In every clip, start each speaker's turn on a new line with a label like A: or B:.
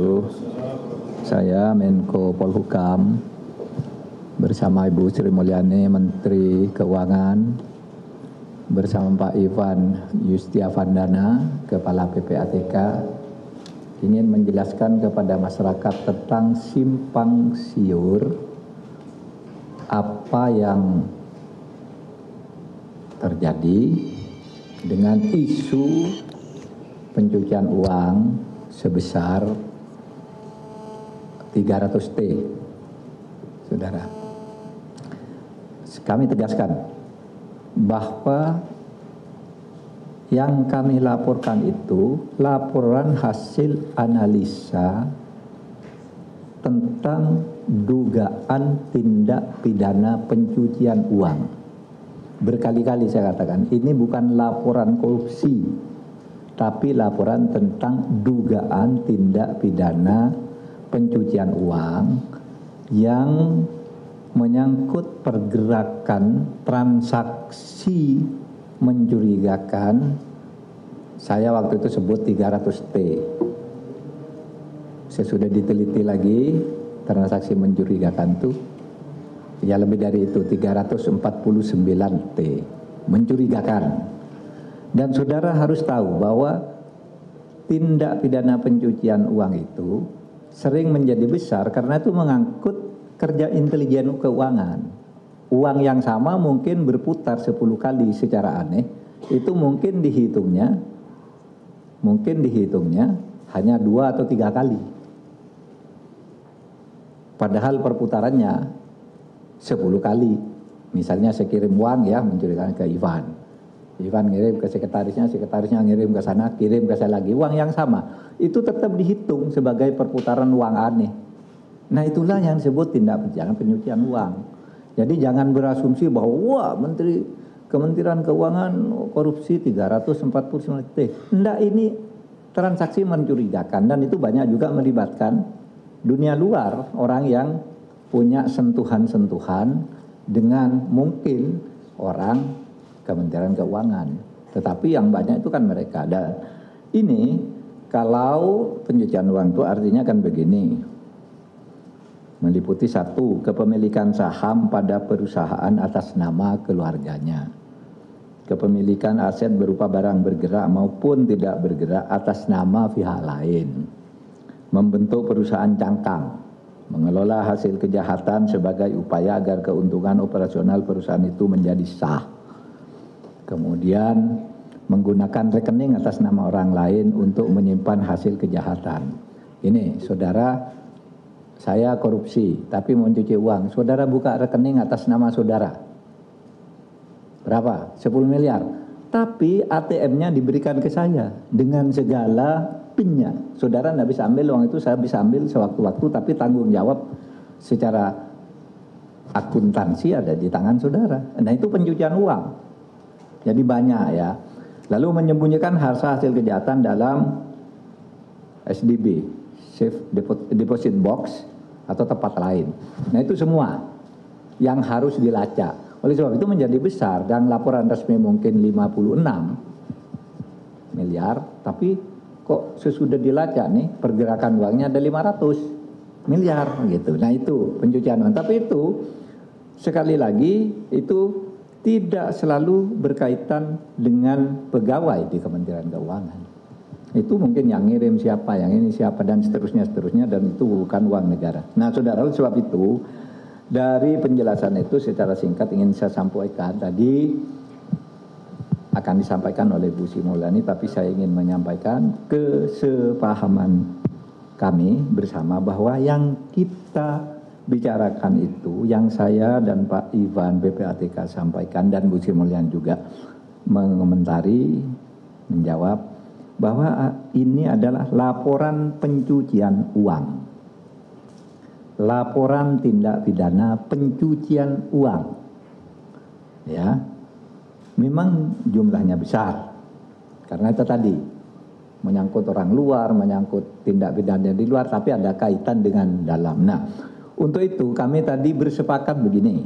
A: wabarakatuh. Saya Menko Polhukam bersama Ibu Sri Mulyani Menteri Keuangan bersama Pak Ivan Yustiavandana Kepala PPATK ingin menjelaskan kepada masyarakat tentang simpang siur apa yang terjadi dengan isu pencucian uang sebesar 300T, saudara. Kami tegaskan bahwa yang kami laporkan itu laporan hasil analisa tentang dugaan tindak pidana pencucian uang. Berkali-kali saya katakan, ini bukan laporan korupsi, tapi laporan tentang dugaan tindak pidana pencucian uang yang menyangkut pergerakan transaksi mencurigakan. Saya waktu itu sebut 300T. Sesudah diteliti lagi, transaksi mencurigakan itu ya lebih dari itu, 349T mencurigakan. Dan saudara harus tahu bahwa tindak pidana pencucian uang itu sering menjadi besar karena itu mengangkut kerja intelijen keuangan. Uang yang sama mungkin berputar 10 kali secara aneh, itu mungkin dihitungnya hanya 2 atau 3 kali. Padahal perputarannya 10 kali. Misalnya saya kirim uang ya, mencurigakan ke Ivan ngirim ke sekretarisnya ngirim ke sana, kirim ke saya lagi, uang yang sama. Itu tetap dihitung sebagai perputaran uang aneh. Nah itulah yang disebut tindak pidana pencucian uang. Jadi jangan berasumsi bahwa wah Kementerian Keuangan korupsi 349T. Enggak, ini transaksi mencurigakan dan itu banyak juga melibatkan dunia luar, orang yang punya sentuhan-sentuhan dengan mungkin orang Kementerian Keuangan. Tetapi yang banyak itu kan mereka. Dan ini kalau pencucian uang itu artinya kan begini. Meliputi 1, kepemilikan saham pada perusahaan atas nama keluarganya. Kepemilikan aset berupa barang bergerak maupun tidak bergerak atas nama pihak lain. Membentuk perusahaan cangkang. Mengelola hasil kejahatan sebagai upaya agar keuntungan operasional perusahaan itu menjadi sah. Kemudian menggunakan rekening atas nama orang lain untuk menyimpan hasil kejahatan. Ini saudara, saya korupsi tapi mencuci uang. Saudara buka rekening atas nama saudara. Berapa? 10 miliar. Tapi ATM-nya diberikan ke saya dengan segala PIN-nya. Saudara tidak bisa ambil uang itu, saya bisa ambil sewaktu-waktu, tapi tanggung jawab secara akuntansi ada di tangan saudara. Nah itu pencucian uang. Jadi banyak ya. Lalu menyembunyikan hasil kejahatan dalam SDB, Safe Deposit Box atau tempat lain. Nah itu semua yang harus dilacak. Oleh sebab itu menjadi besar dan laporan resmi mungkin 56 miliar, tapi kok sesudah dilacak nih pergerakan uangnya ada 500 miliar gitu. Nah itu pencucian uang. Tapi itu sekali lagi itu tidak selalu berkaitan dengan pegawai di Kementerian Keuangan. Itu mungkin yang ngirim siapa, yang ini siapa, dan seterusnya, dan itu bukan uang negara. Nah saudara, sebab itu dari penjelasan itu secara singkat ingin saya sampaikan. Tadi akan disampaikan oleh Bu Sri Mulyani, tapi saya ingin menyampaikan kesepahaman kami bersama bahwa yang kita bicarakan itu, yang saya dan Pak Ivan PPATK sampaikan dan Bu Sri Mulyani juga mengomentari, menjawab bahwa ini adalah laporan pencucian uang. Laporan tindak pidana pencucian uang. Ya. Memang jumlahnya besar. Karena itu tadi menyangkut orang luar, menyangkut tindak pidana di luar, tapi ada kaitan dengan dalam. Nah, untuk itu kami tadi bersepakat begini.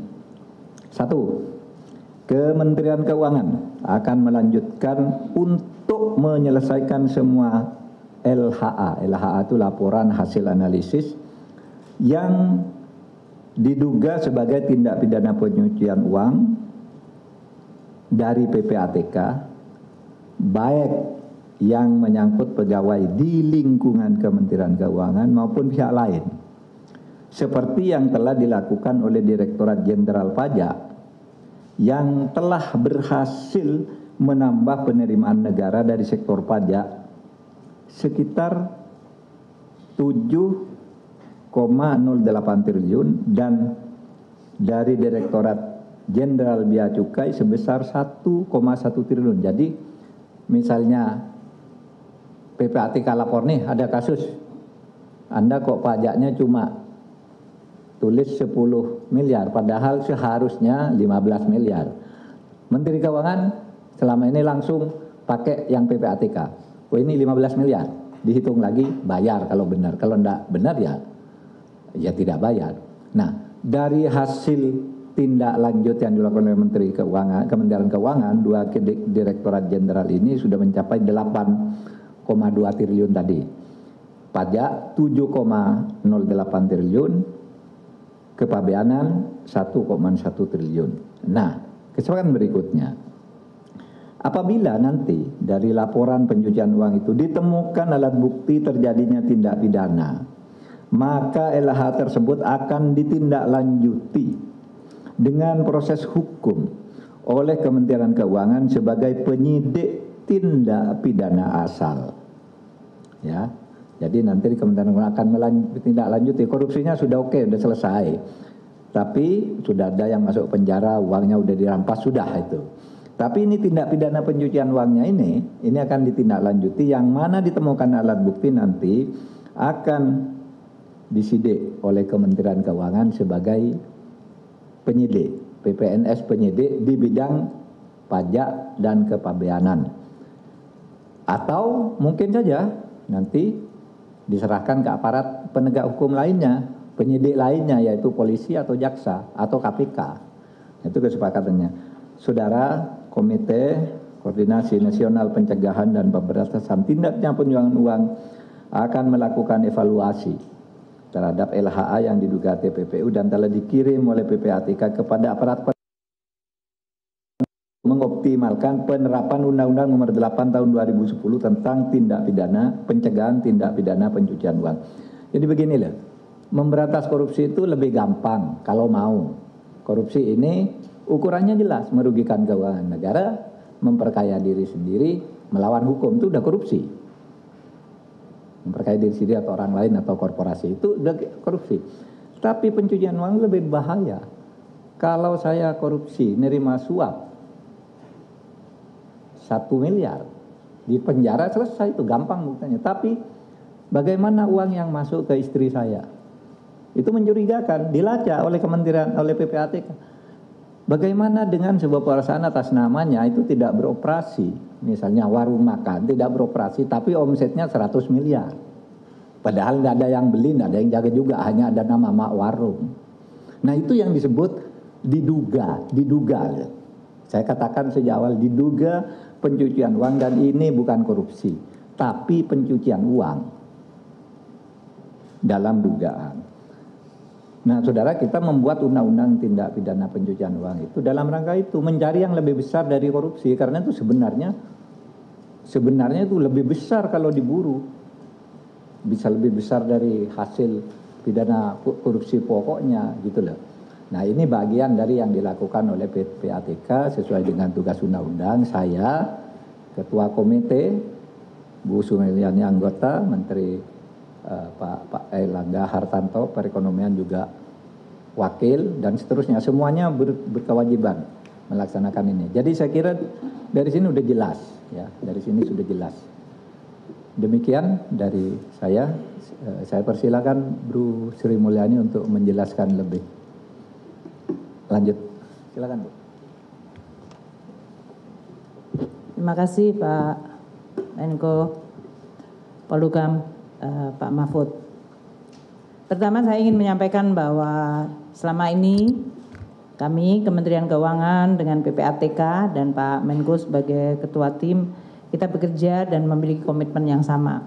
A: 1, Kementerian Keuangan akan melanjutkan untuk menyelesaikan semua LHA. LHA itu laporan hasil analisis yang diduga sebagai tindak pidana pencucian uang dari PPATK, baik yang menyangkut pegawai di lingkungan Kementerian Keuangan maupun pihak lain, seperti yang telah dilakukan oleh Direktorat Jenderal Pajak yang telah berhasil menambah penerimaan negara dari sektor pajak sekitar 7,08 triliun dan dari Direktorat Jenderal Bea Cukai sebesar 1,1 triliun. Jadi misalnya PPATK lapor nih ada kasus, Anda kok pajaknya cuma tulis 10 miliar padahal seharusnya 15 miliar. Menteri Keuangan selama ini langsung pakai yang PPATK. Oh ini 15 miliar, dihitung lagi bayar kalau benar. Kalau enggak benar ya tidak bayar. Nah, dari hasil tindak lanjut yang dilakukan oleh Menteri Keuangan, Kementerian Keuangan, dua Direktorat Jenderal ini sudah mencapai 8,2 triliun tadi. Pajak 7,08 triliun, kepabeanan 1,1 triliun. Nah, kesempatan berikutnya, apabila nanti dari laporan pencucian uang itu ditemukan alat bukti terjadinya tindak pidana, maka LH tersebut akan ditindaklanjuti dengan proses hukum oleh Kementerian Keuangan sebagai penyidik tindak pidana asal. Ya, jadi nanti di Kementerian Keuangan akan menindaklanjuti. Korupsinya sudah oke, sudah selesai. Tapi sudah ada yang masuk penjara, uangnya udah dirampas, sudah itu. Tapi ini tindak pidana pencucian uangnya ini akan ditindaklanjuti, yang mana ditemukan alat bukti nanti akan disidik oleh Kementerian Keuangan sebagai penyidik, PPNS penyidik di bidang pajak dan kepabeanan. Atau mungkin saja nanti diserahkan ke aparat penegak hukum lainnya, penyidik lainnya, yaitu polisi atau jaksa atau KPK. Itu kesepakatannya. Saudara, Komite Koordinasi Nasional Pencegahan dan Pemberantasan Tindak Pidana Pencucian Uang akan melakukan evaluasi terhadap LHA yang diduga TPPU dan telah dikirim oleh PPATK kepada aparat mengoptimalkan penerapan Undang-Undang Nomor 8 Tahun 2010 tentang tindak pidana pencegahan tindak pidana pencucian uang. Jadi begini loh, memberantas korupsi itu lebih gampang kalau mau. Korupsi ini ukurannya jelas, merugikan keuangan negara, memperkaya diri sendiri, melawan hukum, itu udah korupsi. Memperkaya diri sendiri atau orang lain atau korporasi itu udah korupsi. Tapi pencucian uang lebih bahaya. Kalau saya korupsi, nerima suap 1 miliar, di penjara selesai, itu gampang buktinya. Tapi bagaimana uang yang masuk ke istri saya? Itu mencurigakan, dilacak oleh Kementerian, oleh PPATK. Bagaimana dengan sebuah perusahaan atas namanya itu tidak beroperasi, misalnya warung makan tidak beroperasi, tapi omsetnya 100 miliar. Padahal tidak ada yang beli, tidak ada yang jaga juga, hanya ada nama mak warung. Nah itu yang disebut diduga. Saya katakan sejak awal, diduga pencucian uang, dan ini bukan korupsi, tapi pencucian uang dalam dugaan. Nah saudara, kita membuat undang-undang tindak pidana pencucian uang itu dalam rangka itu, mencari yang lebih besar dari korupsi, karena itu sebenarnya itu lebih besar kalau diburu, bisa lebih besar dari hasil pidana korupsi pokoknya gitu loh. Nah ini bagian dari yang dilakukan oleh PPATK sesuai dengan tugas undang-undang. Saya ketua komite, Bu Sumilyani anggota, Menteri Pak Airlangga Hartarto perekonomian juga wakil, dan seterusnya, semuanya berkewajiban melaksanakan ini. Jadi saya kira dari sini sudah jelas, ya, dari sini sudah jelas. Demikian dari saya persilakan Bu Sri Mulyani untuk menjelaskan lebih lanjut. Silakan Bu.
B: Terima kasih Pak Menko Polhukam, Pak Mahfud. Pertama saya ingin menyampaikan bahwa selama ini kami Kementerian Keuangan dengan PPATK dan Pak Menko sebagai ketua tim, kita bekerja dan memiliki komitmen yang sama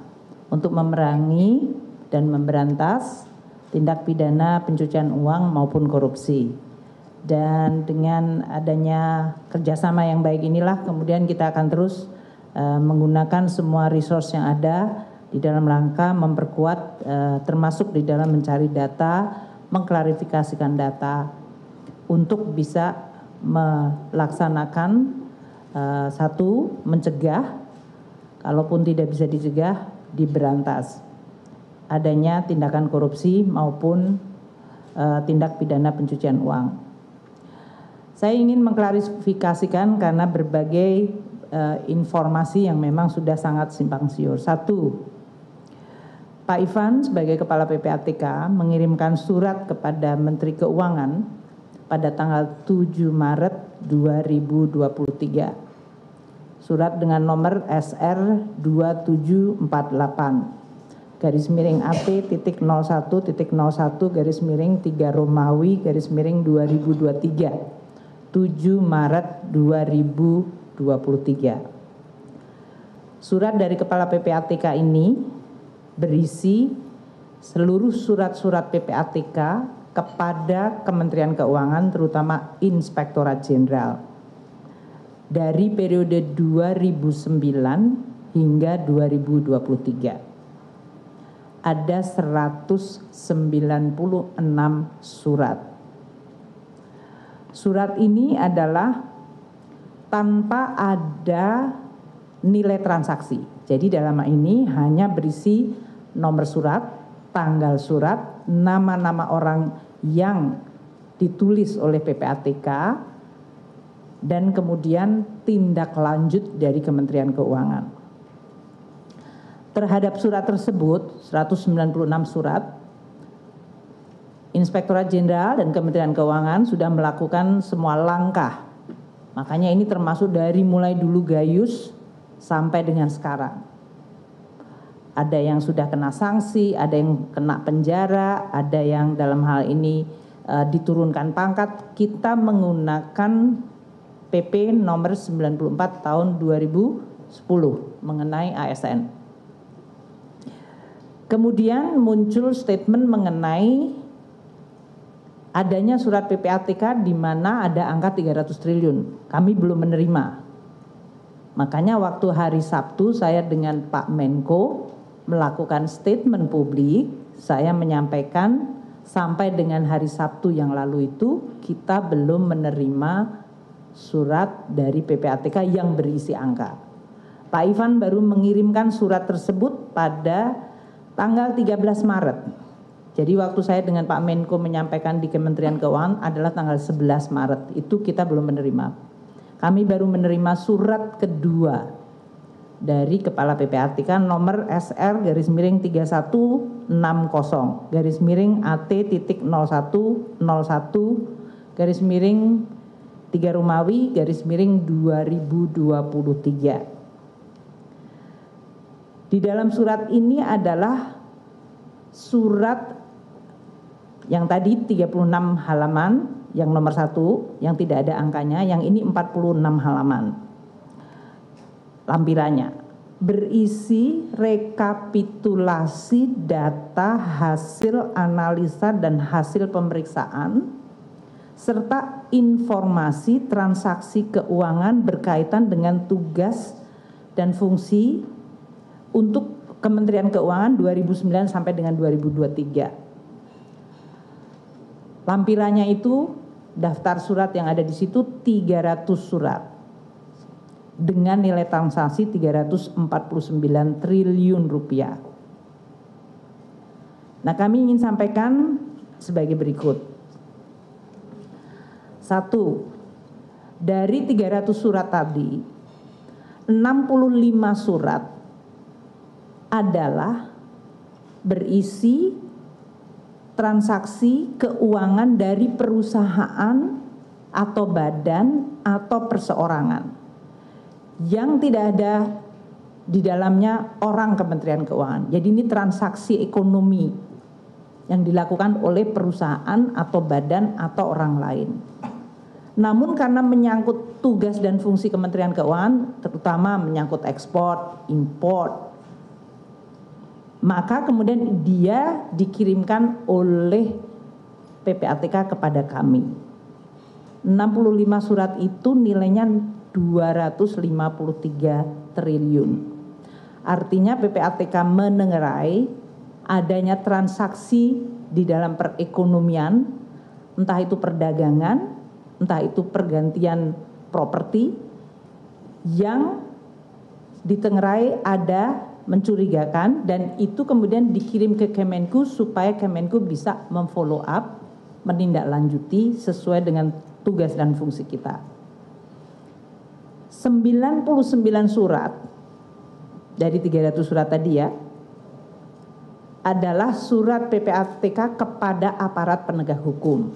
B: untuk memerangi dan memberantas tindak pidana pencucian uang maupun korupsi. Dan dengan adanya kerjasama yang baik inilah kemudian kita akan terus menggunakan semua resource yang ada di dalam rangka memperkuat termasuk di dalam mencari data, mengklarifikasikan data untuk bisa melaksanakan satu, mencegah, kalaupun tidak bisa dicegah, diberantas adanya tindakan korupsi maupun tindak pidana pencucian uang. Saya ingin mengklarifikasikan karena berbagai informasi yang memang sudah sangat simpang siur. Satu, Pak Ivan sebagai Kepala PPATK mengirimkan surat kepada Menteri Keuangan pada tanggal 7 Maret 2023. Surat dengan nomor SR 2748 garis miring AT.01.01 garis miring 3 Romawi garis miring 2023 7 Maret 2023. Surat dari Kepala PPATK ini berisi seluruh surat-surat PPATK kepada Kementerian Keuangan terutama Inspektorat Jenderal dari periode 2009 hingga 2023. Ada 196 surat. Surat ini adalah tanpa ada nilai transaksi. Jadi dalam ini hanya berisi nomor surat, tanggal surat, nama-nama orang yang ditulis oleh PPATK, dan kemudian tindak lanjut dari Kementerian Keuangan. Terhadap surat tersebut, 196 surat, Inspektorat Jenderal dan Kementerian Keuangan sudah melakukan semua langkah. Makanya ini termasuk dari mulai dulu Gayus sampai dengan sekarang. Ada yang sudah kena sanksi, ada yang kena penjara, ada yang dalam hal ini diturunkan pangkat. Kita menggunakan PP nomor 94 tahun 2010 mengenai ASN. Kemudian muncul statement mengenai adanya surat PPATK di mana ada angka 300 triliun. Kami belum menerima. Makanya waktu hari Sabtu saya dengan Pak Menko melakukan statement publik, saya menyampaikan sampai dengan hari Sabtu yang lalu itu kita belum menerima surat dari PPATK yang berisi angka. Pak Ivan baru mengirimkan surat tersebut pada tanggal 13 Maret. Jadi waktu saya dengan Pak Menko menyampaikan di Kementerian Keuangan adalah tanggal 11 Maret. Itu kita belum menerima. Kami baru menerima surat kedua dari Kepala PPATK nomor SR garis miring 3160 garis miring AT.0101 garis miring 3 Romawi garis miring 2023. Di dalam surat ini adalah surat yang tadi 36 halaman, yang nomor 1 yang tidak ada angkanya, yang ini 46 halaman. Lampirannya berisi rekapitulasi data hasil analisa dan hasil pemeriksaan serta informasi transaksi keuangan berkaitan dengan tugas dan fungsi untuk Kementerian Keuangan 2009 sampai dengan 2023. Lampirannya itu daftar surat yang ada di situ 300 surat dengan nilai transaksi 349 triliun rupiah. Nah, kami ingin sampaikan sebagai berikut. 1. Dari 300 surat tadi, 65 surat adalah berisi transaksi keuangan dari perusahaan atau badan atau perseorangan yang tidak ada di dalamnya orang Kementerian Keuangan. Jadi ini transaksi ekonomi yang dilakukan oleh perusahaan atau badan atau orang lain. Namun karena menyangkut tugas dan fungsi Kementerian Keuangan, terutama menyangkut ekspor, impor, Maka kemudian dia dikirimkan oleh PPATK kepada kami. 65 surat itu nilainya 253 triliun. Artinya PPATK menengarai adanya transaksi di dalam perekonomian, entah itu perdagangan, entah itu pergantian properti, yang ditengarai ada mencurigakan, dan itu kemudian dikirim ke Kemenku supaya Kemenku bisa memfollow up, menindaklanjuti sesuai dengan tugas dan fungsi kita. 99 surat dari 300 surat tadi ya, adalah surat PPATK kepada aparat penegak hukum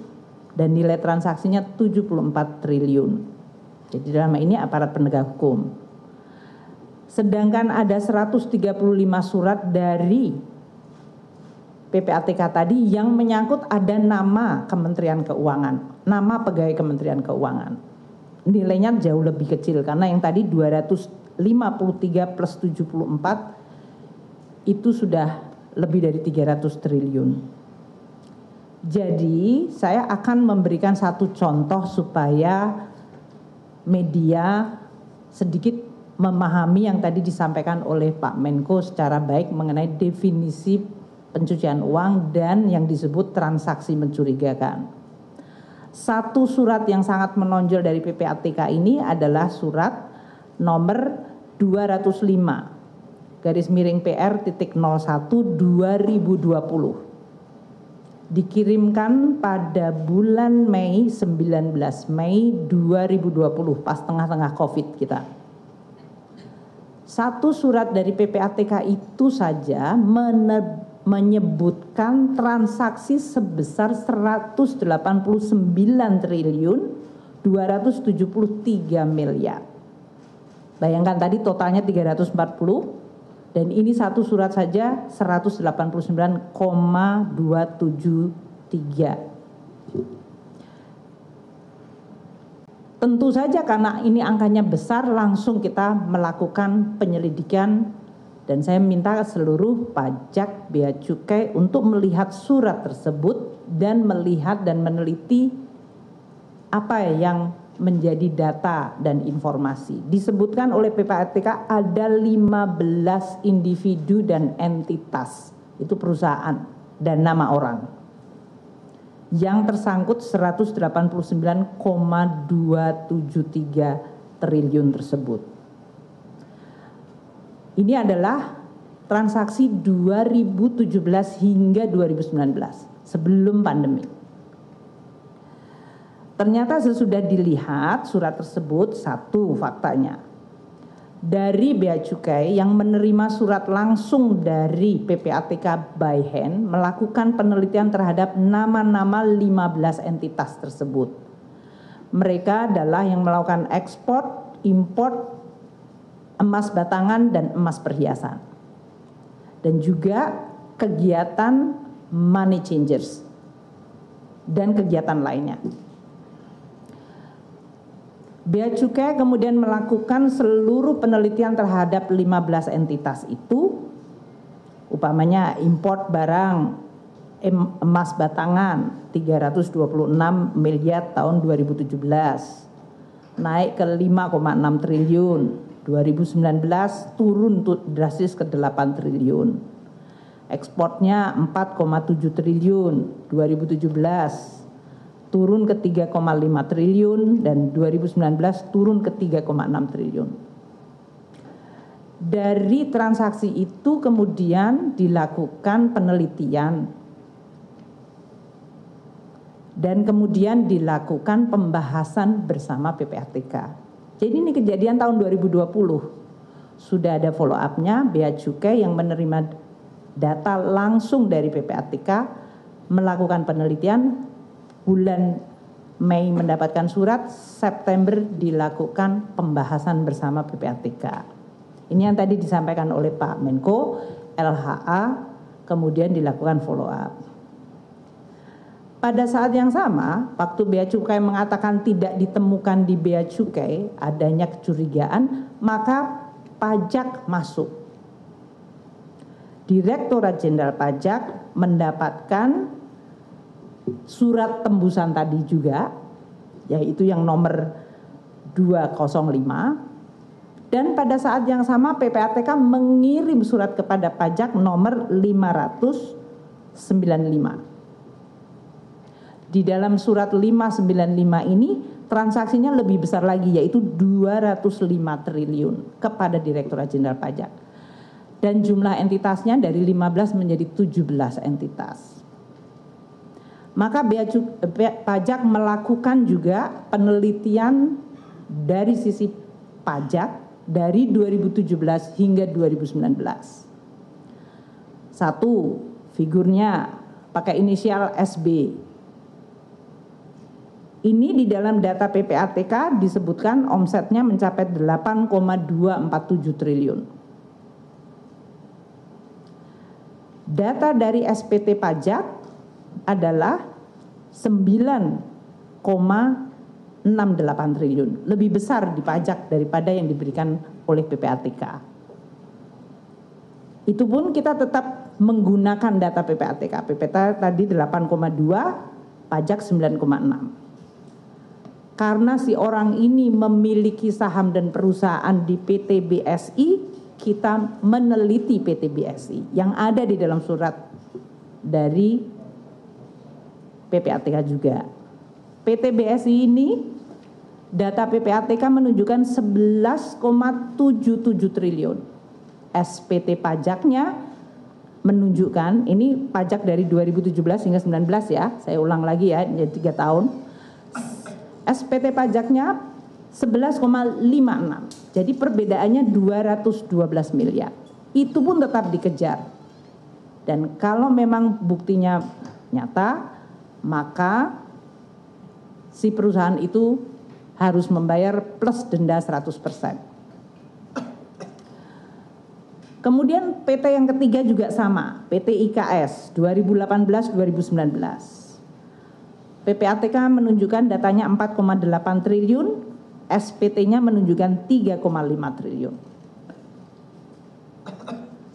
B: dan nilai transaksinya 74 triliun. Jadi dalam ini aparat penegak hukum. Sedangkan ada 135 surat dari PPATK tadi yang menyangkut ada nama Kementerian Keuangan, nama pegawai Kementerian Keuangan. Nilainya jauh lebih kecil karena yang tadi 253 plus 74 itu sudah lebih dari 300 triliun. Jadi saya akan memberikan satu contoh supaya media sedikit memahami yang tadi disampaikan oleh Pak Menko secara baik mengenai definisi pencucian uang dan yang disebut transaksi mencurigakan. Satu surat yang sangat menonjol dari PPATK ini adalah surat nomor 205 /PR.01 2020. Dikirimkan pada bulan Mei, 19 Mei 2020, pas tengah-tengah COVID kita. Satu surat dari PPATK itu saja menyebutkan transaksi sebesar 189 triliun 273 miliar. Bayangkan tadi totalnya 340 dan ini satu surat saja 189,273. Tentu saja karena ini angkanya besar langsung kita melakukan penyelidikan dan saya minta seluruh pajak, bea cukai untuk melihat surat tersebut dan melihat dan meneliti apa yang menjadi data dan informasi. Disebutkan oleh PPATK ada 15 individu dan entitas, itu perusahaan dan nama orang yang tersangkut 189,273 triliun tersebut. Ini adalah transaksi 2017 hingga 2019 sebelum pandemi. Ternyata sesudah dilihat surat tersebut, satu faktanya dari Bea Cukai yang menerima surat langsung dari PPATK by hand melakukan penelitian terhadap nama-nama 15 entitas tersebut. Mereka adalah yang melakukan ekspor, import emas batangan dan emas perhiasan. Dan juga kegiatan money changers dan kegiatan lainnya. Bea Cukai kemudian melakukan seluruh penelitian terhadap 15 entitas itu, upamanya import barang emas batangan 326 miliar tahun 2017, naik ke 5,6 triliun, 2019 turun drastis ke 8 triliun. Ekspornya 4,7 triliun, 2017 turun ke 3,5 triliun dan 2019 turun ke 3,6 triliun. Dari transaksi itu kemudian dilakukan penelitian dan kemudian dilakukan pembahasan bersama PPATK. Jadi ini kejadian tahun 2020. Sudah ada follow up-nya, Bea Cukai yang menerima data langsung dari PPATK melakukan penelitian. Bulan Mei mendapatkan surat, September dilakukan pembahasan bersama PPATK. Ini yang tadi disampaikan oleh Pak Menko, LHA, kemudian dilakukan follow up. Pada saat yang sama, waktu Bea Cukai mengatakan tidak ditemukan di Bea Cukai adanya kecurigaan, maka pajak masuk. Direktorat Jenderal Pajak mendapatkan surat tembusan tadi juga, yaitu yang nomor 205, dan pada saat yang sama PPATK mengirim surat kepada pajak nomor 595. Di dalam surat 595 ini transaksinya lebih besar lagi, yaitu 205 triliun kepada Direktorat Jenderal Pajak. Dan jumlah entitasnya dari 15 menjadi 17 entitas. Maka Bea Pajak melakukan juga penelitian dari sisi pajak dari 2017 hingga 2019. Satu, figurnya pakai inisial SB. Ini di dalam data PPATK disebutkan omsetnya mencapai 8,247 triliun. Data dari SPT pajak adalah 9,68 triliun. Lebih besar di pajak daripada yang diberikan oleh PPATK. Itu pun kita tetap menggunakan data PPATK. PPATK tadi 8,2, pajak 9,6. Karena si orang ini memiliki saham dan perusahaan di PT BSI, kita meneliti PT BSI yang ada di dalam surat dari PPATK juga. PT BSI ini, data PPATK menunjukkan 11,77 triliun. SPT pajaknya menunjukkan, ini pajak dari 2017 hingga 19 ya, saya ulang lagi ya, jadi 3 tahun. SPT pajaknya 11,56. Jadi perbedaannya 212 miliar. Itu pun tetap dikejar. Dan kalau memang buktinya nyata, maka si perusahaan itu harus membayar plus denda 100%. Kemudian PT yang ketiga juga sama, PT IKS 2018-2019. PPATK menunjukkan datanya 4,8 triliun, SPT-nya menunjukkan 3,5 triliun.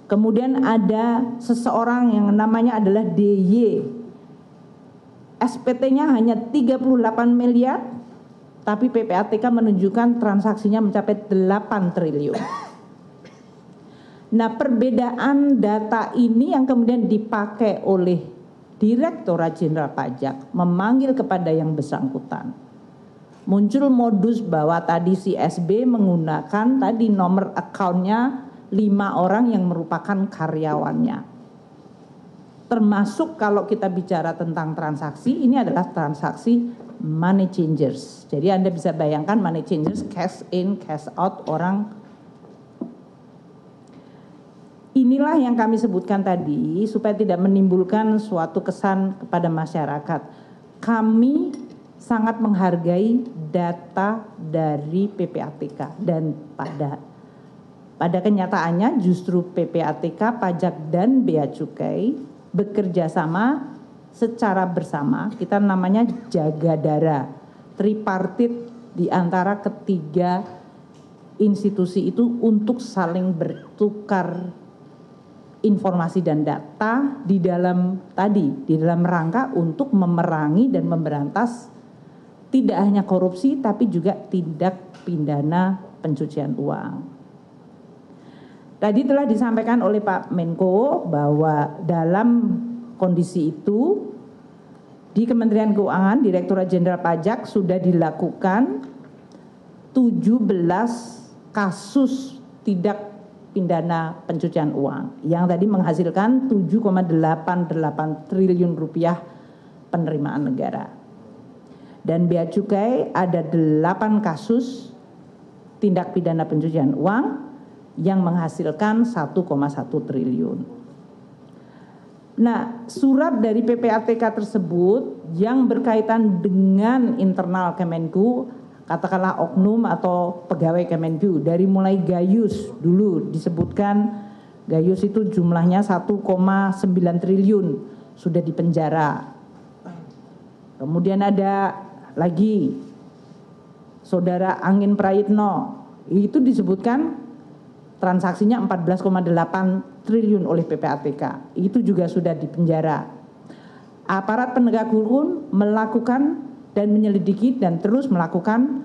B: Kemudian ada seseorang yang namanya adalah DY. SPT-nya hanya 38 miliar, tapi PPATK menunjukkan transaksinya mencapai 8 triliun. Nah, perbedaan data ini yang kemudian dipakai oleh Direktorat Jenderal Pajak memanggil kepada yang bersangkutan. Muncul modus bahwa tadi si SB menggunakan tadi nomor akunnya 5 orang yang merupakan karyawannya. Termasuk kalau kita bicara tentang transaksi, ini adalah transaksi money changers. Jadi Anda bisa bayangkan money changers, cash in, cash out orang. Inilah yang kami sebutkan tadi supaya tidak menimbulkan suatu kesan kepada masyarakat. Kami sangat menghargai data dari PPATK dan pada kenyataannya justru PPATK, pajak dan bea cukai bekerja sama secara bersama. Kita namanya jagadara, tripartit di antara ketiga institusi itu untuk saling bertukar informasi dan data di dalam rangka untuk memerangi dan memberantas tidak hanya korupsi tapi juga tindak pidana pencucian uang. Tadi telah disampaikan oleh Pak Menko bahwa dalam kondisi itu di Kementerian Keuangan, Direktorat Jenderal Pajak sudah dilakukan 17 kasus tindak pidana pencucian uang yang tadi menghasilkan 7,88 triliun rupiah penerimaan negara. Dan bea cukai ada 8 kasus tindak pidana pencucian uang yang menghasilkan 1,1 triliun. Nah, surat dari PPATK tersebut yang berkaitan dengan internal Kemenku, katakanlah oknum atau pegawai Kemenku, dari mulai Gayus dulu disebutkan, Gayus itu jumlahnya 1,9 triliun sudah dipenjara. Kemudian ada lagi Saudara Angin Prayitno, itu disebutkan transaksinya 14,8 triliun oleh PPATK. Itu juga sudah dipenjara. Aparat penegak hukum melakukan dan menyelidiki dan terus melakukan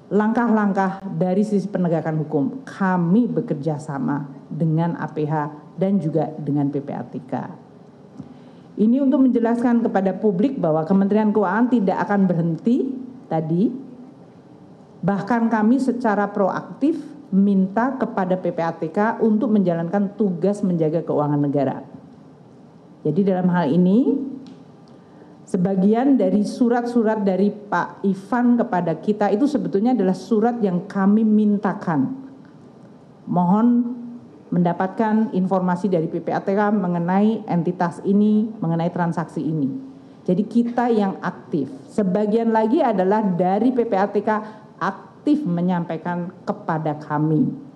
B: langkah-langkah dari sisi penegakan hukum. Kami bekerja sama dengan APH dan juga dengan PPATK. Ini untuk menjelaskan kepada publik bahwa Kementerian Keuangan tidak akan berhenti tadi. Bahkan kami secara proaktif minta kepada PPATK untuk menjalankan tugas menjaga keuangan negara. Jadi dalam hal ini, sebagian dari surat-surat dari Pak Ivan kepada kita itu sebetulnya adalah surat yang kami mintakan. Mohon mendapatkan informasi dari PPATK mengenai entitas ini, mengenai transaksi ini. Jadi kita yang aktif. Sebagian lagi adalah dari PPATK aktif menyampaikan kepada kami.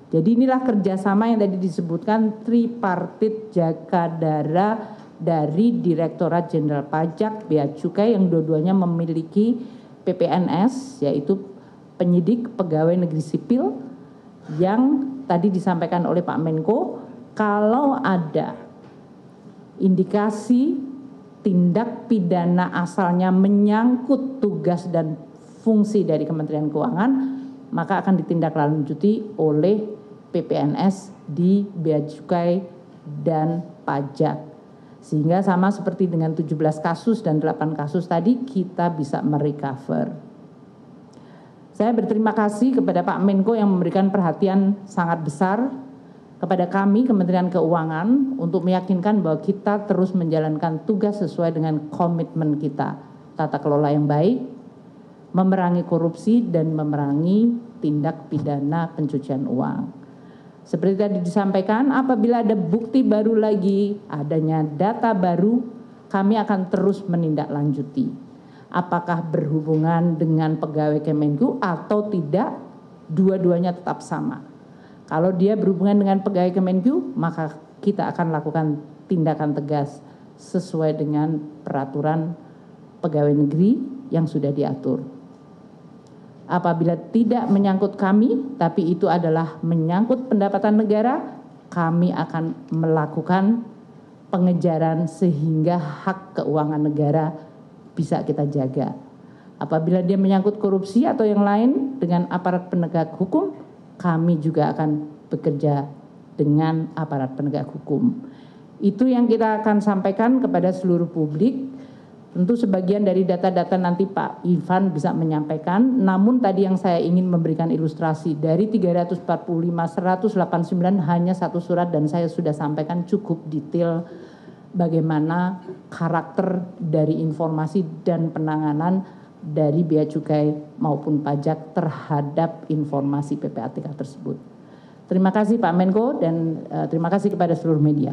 B: Jadi inilah kerjasama yang tadi disebutkan tripartit Jakadara dari Direktorat Jenderal Pajak, Bea Cukai yang dua-duanya memiliki PPNS, yaitu penyidik pegawai negeri sipil, yang tadi disampaikan oleh Pak Menko, kalau ada indikasi tindak pidana asalnya menyangkut tugas dan fungsi dari Kementerian Keuangan, maka akan ditindaklanjuti oleh PPNS di Bea Cukai dan Pajak. Sehingga sama seperti dengan 17 kasus dan 8 kasus tadi, kita bisa merecover. Saya berterima kasih kepada Pak Menko yang memberikan perhatian sangat besar kepada kami Kementerian Keuangan untuk meyakinkan bahwa kita terus menjalankan tugas sesuai dengan komitmen kita. Tata kelola yang baik, memerangi korupsi dan memerangi tindak pidana pencucian uang. Seperti tadi disampaikan, apabila ada bukti baru lagi, adanya data baru, kami akan terus menindaklanjuti. Apakah berhubungan dengan pegawai Kemenku atau tidak, dua-duanya tetap sama. Kalau dia berhubungan dengan pegawai Kemenku, maka kita akan lakukan tindakan tegas sesuai dengan peraturan pegawai negeri yang sudah diatur. Apabila tidak menyangkut kami, tapi itu adalah menyangkut pendapatan negara, kami akan melakukan pengejaran sehingga hak keuangan negara bisa kita jaga. Apabila dia menyangkut korupsi atau yang lain dengan aparat penegak hukum, kami juga akan bekerja dengan aparat penegak hukum. Itu yang kita akan sampaikan kepada seluruh publik. Tentu sebagian dari data-data nanti Pak Ivan bisa menyampaikan, namun tadi yang saya ingin memberikan ilustrasi dari 345, 189 hanya satu surat dan saya sudah sampaikan cukup detail bagaimana karakter dari informasi dan penanganan dari Bea Cukai maupun pajak terhadap informasi PPATK tersebut. Terima kasih Pak Menko dan terima kasih kepada seluruh media.